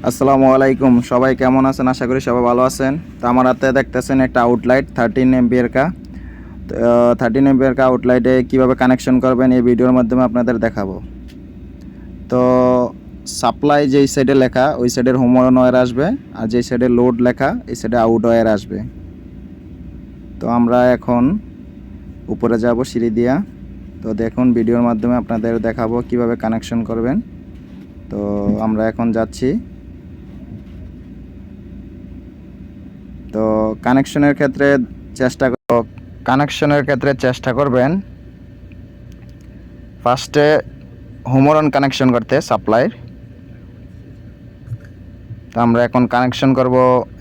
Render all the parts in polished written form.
আসসালামু আলাইকুম, সবাই কেমন আছেন? আশা করি সবাই ভালো আছেন। তো আমার হাতে দেখতেছেন একটা আউটলাইট 13 এমপিয়ার কা। 13 এমপিয়ার কা আউটলাইটে কীভাবে কানেকশন করবেন এই ভিডিওর মাধ্যমে আপনাদের দেখাবো। তো সাপ্লাই যেই সাইডে লেখা ওই সাইডের হোম ওয়্যার আসবে, আর যেই সাইডে লোড লেখা এই সাইডে আউট ওয়্যার আসবে। তো আমরা এখন উপরে যাব সিঁড়ি দিয়া। তো দেখুন ভিডিওর মাধ্যমে আপনাদের দেখাবো কিভাবে কানেকশন করবেন। তো আমরা এখন যাচ্ছি। তো কানেকশনের ক্ষেত্রে চেষ্টা করবেন ফার্স্টে হোমরন কানেকশন করতে সাপ্লাই। তো আমরা এখন কানেকশন করব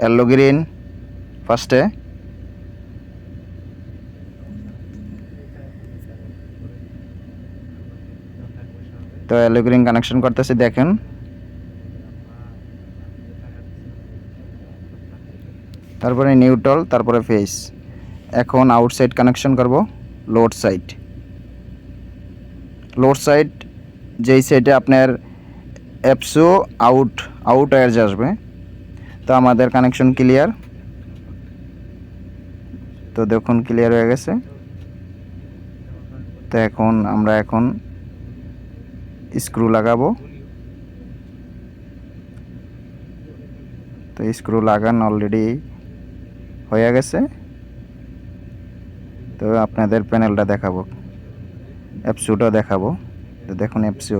এলো গ্রিন ফার্স্টে। তো এলো গ্রিন কানেকশন করতেছি, দেখেন। তারপরে নিউট্রাল, তারপরে ফেস। এখন আউটসাইড কানেকশন করব লোড সাইড। যেই সাইডে আপনার এপসো আউট ওয়্যার আসবে। তো আমাদের কানেকশন ক্লিয়ার। তো দেখুন ক্লিয়ার হয়ে গেছে। তো আমরা এখন স্ক্রু লাগাবো। তো স্ক্রু লাগানো অলরেডি হয়ে গেছে। তো আপনাদের প্যানেলটা দেখাবো, এপসোটা দেখাবো। তো দেখুন এপসো।